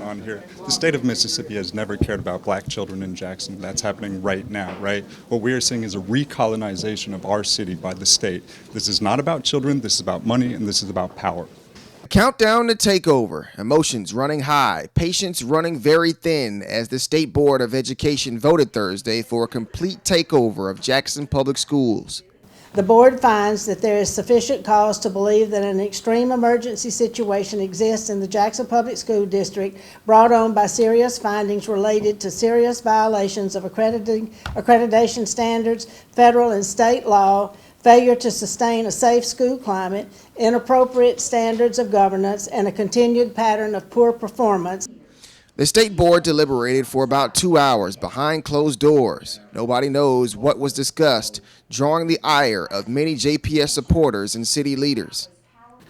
going on here. The state of Mississippi has never cared about black children in Jackson. That's happening right now, right? What we are seeing is a recolonization of our city by the state. This is not about children, this is about money, and this is about power. Countdown to takeover. Emotions running high, patience running very thin as the State Board of Education voted Thursday for a complete takeover of Jackson Public Schools. The board finds that there is sufficient cause to believe that an extreme emergency situation exists in the Jackson Public School District brought on by serious findings related to serious violations of accreditation standards, federal and state law, failure to sustain a safe school climate, inappropriate standards of governance, and a continued pattern of poor performance. The state board deliberated for about 2 hours behind closed doors. Nobody knows what was discussed, drawing the ire of many JPS supporters and city leaders.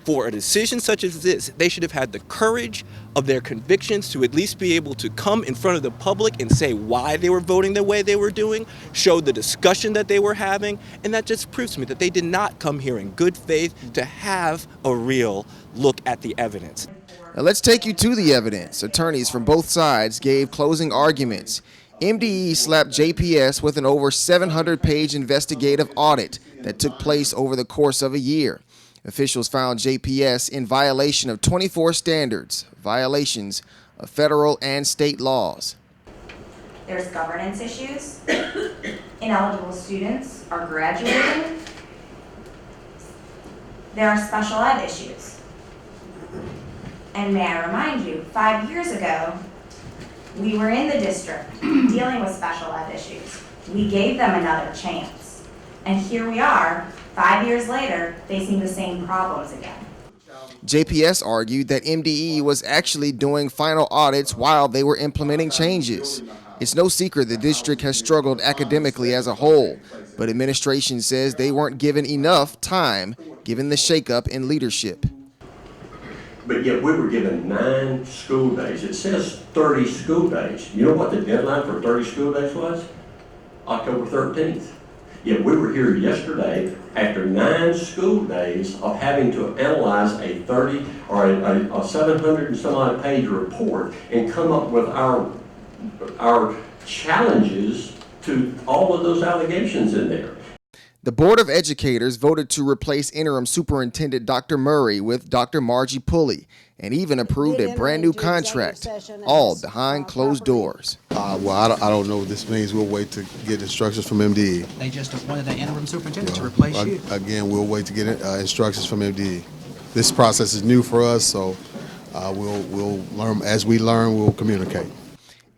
For a decision such as this, they should have had the courage of their convictions to at least be able to come in front of the public and say why they were voting the way they were doing, show the discussion that they were having, and that just proves to me that they did not come here in good faith to have a real look at the evidence. Now let's take you to the evidence. Attorneys from both sides gave closing arguments. MDE slapped JPS with an over 700-page investigative audit that took place over the course of a year. Officials found JPS in violation of 24 standards, violations of federal and state laws. There's governance issues. Ineligible students are graduating. There are special ed issues. And may I remind you, 5 years ago, we were in the district dealing with special ed issues. We gave them another chance. And here we are, 5 years later, facing the same problems again. JPS argued that MDE was actually doing final audits while they were implementing changes. It's no secret the district has struggled academically as a whole, but administration says they weren't given enough time given the shakeup in leadership. But yet we were given 9 school days. It says 30 school days. You know what the deadline for 30 school days was? October 13th. Yet we were here yesterday after 9 school days of having to analyze a 30 or a 700 and some odd page report and come up with our challenges to all of those allegations in there. The Board of Educators voted to replace interim superintendent Dr. Murray with Dr. Margie Pulley and even approved a brand new contract, all behind closed doors. Well, I don't know what this means. We'll wait to get instructions from MDE. They just appointed an interim superintendent to replace you. Again, we'll wait to get instructions from MDE. This process is new for us, so we'll learn. As we learn, we'll communicate.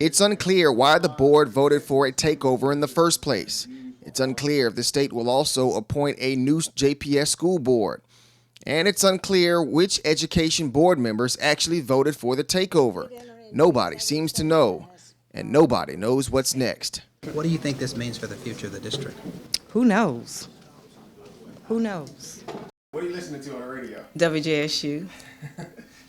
It's unclear why the board voted for a takeover in the first place. It's unclear if the state will also appoint a new JPS school board. And it's unclear which education board members actually voted for the takeover. Nobody seems to know, and nobody knows what's next. What do you think this means for the future of the district? Who knows? Who knows? What are you listening to on the radio? WJSU.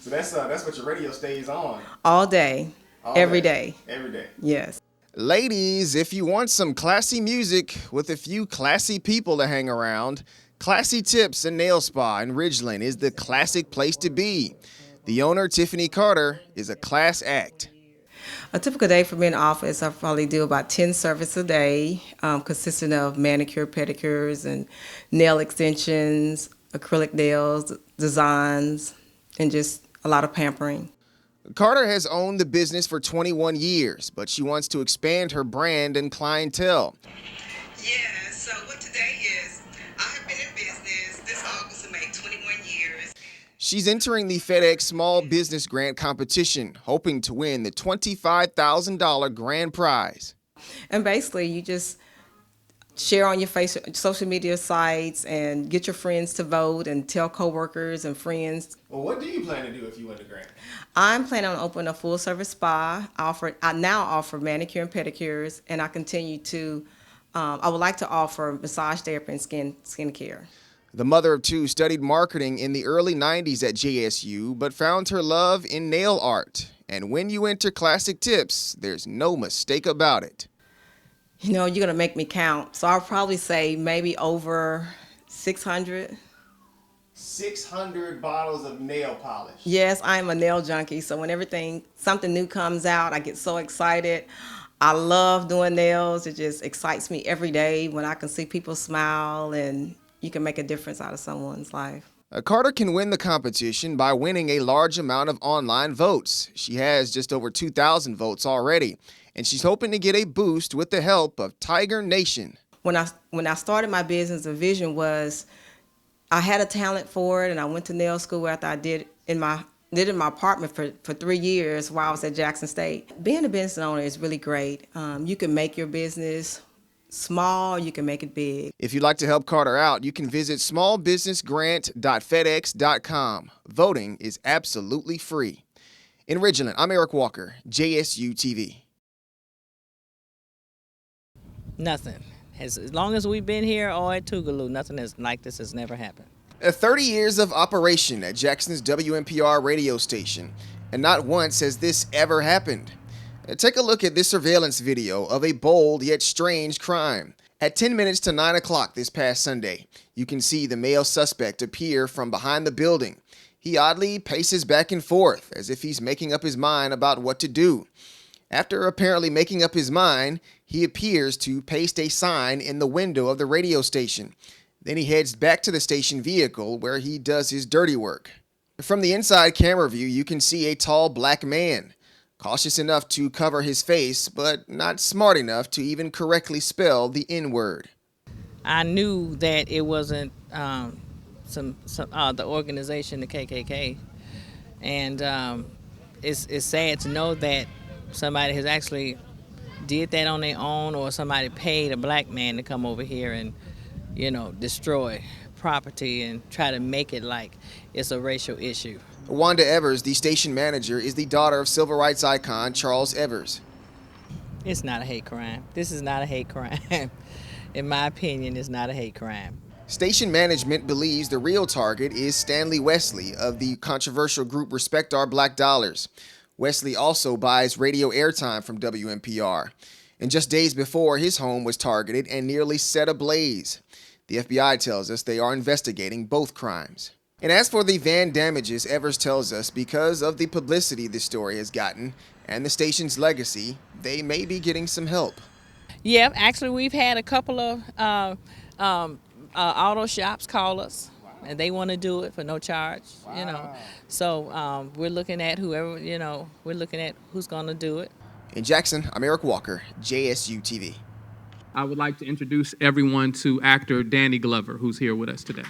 So that's what your radio stays on? All day, every day. Every day? Yes. Ladies, if you want some classy music with a few classy people to hang around, Classy Tips and Nail Spa in Ridgeland is the classic place to be. The owner, Tiffany Carter, is a class act. A typical day for me in the office, I probably do about 10 services a day, consisting of manicure, pedicures, and nail extensions, acrylic nails, designs, and just a lot of pampering. Carter has owned the business for 21 years, but she wants to expand her brand and clientele. Yeah, so what today is, I have been in business this August will make 21 years. She's entering the FedEx Small Business Grant competition, hoping to win the $25,000 grand prize. And basically, you just share on your social media sites and get your friends to vote and tell coworkers and friends. Well, what do you plan to do if you win the grant? I'm planning on opening a full-service spa. I now offer manicure and pedicures, and I continue to. I would like to offer massage therapy and skincare. The mother of two studied marketing in the early 90s at JSU, but found her love in nail art. And when you enter Classic Tips, there's no mistake about it. You know, you're going to make me count. So I'll probably say maybe over 600. 600 bottles of nail polish. Yes, I'm a nail junkie, so when something new comes out, I get so excited. I love doing nails. It just excites me every day when I can see people smile and you can make a difference out of someone's life. Carter can win the competition by winning a large amount of online votes. She has just over 2,000 votes already, and she's hoping to get a boost with the help of Tiger Nation. When I started my business, the vision was I had a talent for it, and I went to nail school after I did in my apartment for 3 years while I was at Jackson State. Being a business owner is really great. You can make your business small, you can make it big. If you'd like to help Carter out, you can visit smallbusinessgrant.fedex.com. Voting is absolutely free. In Ridgeland, I'm Eric Walker, JSU-TV. Nothing. As long as we've been here or at Tougaloo, nothing like this has never happened. 30 years of operation at Jackson's WMPR radio station, and not once has this ever happened. Take a look at this surveillance video of a bold yet strange crime. At 10 minutes to 9 o'clock this past Sunday, you can see the male suspect appear from behind the building. He oddly paces back and forth as if he's making up his mind about what to do. After apparently making up his mind, he appears to paste a sign in the window of the radio station. Then he heads back to the station vehicle where he does his dirty work. From the inside camera view, you can see a tall black man, cautious enough to cover his face, but not smart enough to even correctly spell the N-word. I knew that it wasn't the organization, the KKK, and it's sad to know that somebody has actually did that on their own, or somebody paid a black man to come over here and, destroy property and try to make it like it's a racial issue. Wanda Evers, the station manager, is the daughter of civil rights icon Charles Evers. It's not a hate crime. This is not a hate crime. In my opinion, it's not a hate crime. Station management believes the real target is Stanley Wesley of the controversial group Respect Our Black Dollars. Wesley also buys radio airtime from WMPR. And just days before, his home was targeted and nearly set ablaze. The FBI tells us they are investigating both crimes. And as for the van damages, Evers tells us because of the publicity this story has gotten and the station's legacy, they may be getting some help. Yeah, actually we've had a couple of auto shops call us, and they want to do it for no charge, So we're looking at whoever, we're looking at who's going to do it. In Jackson, I'm Eric Walker, JSU-TV. I would like to introduce everyone to actor Danny Glover, who's here with us today.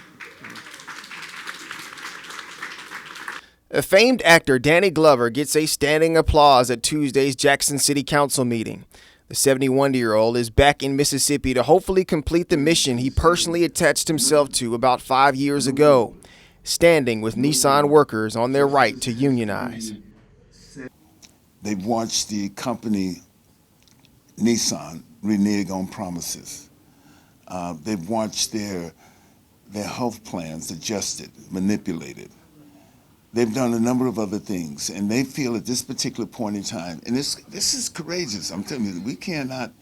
A famed actor Danny Glover gets a standing applause at Tuesday's Jackson City Council meeting. The 71-year-old is back in Mississippi to hopefully complete the mission he personally attached himself to about 5 years ago, standing with Nissan workers on their right to unionize. They've watched the company Nissan renege on promises. They've watched their health plans adjusted, manipulated. They've done a number of other things, and they feel at this particular point in time, and this is courageous. I'm telling you, we cannot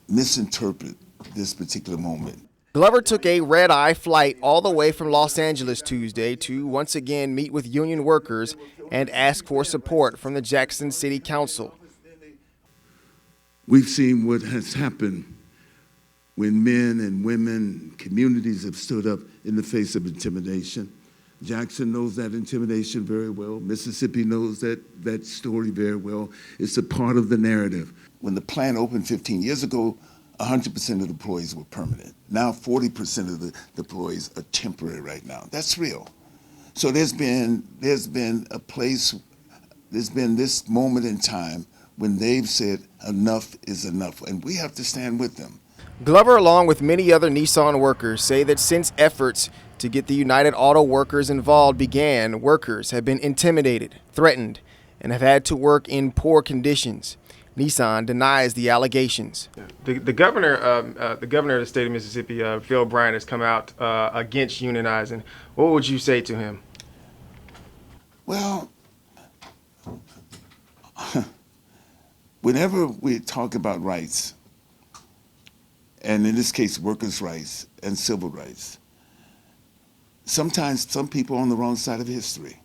misinterpret this particular moment. Glover took a red-eye flight all the way from Los Angeles Tuesday to once again meet with union workers and ask for support from the Jackson City Council. We've seen what has happened when men and women, communities have stood up in the face of intimidation. Jackson knows that intimidation very well. Mississippi knows that story very well. It's a part of the narrative. When the plant opened 15 years ago, 100% of the employees were permanent. Now 40% of the employees are temporary right now. That's real. So there's been a place, there's been this moment in time when they've said enough is enough, and we have to stand with them. Glover, along with many other Nissan workers, say that since efforts to get the United Auto Workers involved began, workers have been intimidated, threatened, and have had to work in poor conditions. Nissan denies the allegations. The governor of the state of Mississippi, Phil Bryant, has come out against unionizing. What would you say to him? Well, whenever we talk about rights, and in this case, workers' rights and civil rights. Sometimes some people are on the wrong side of history.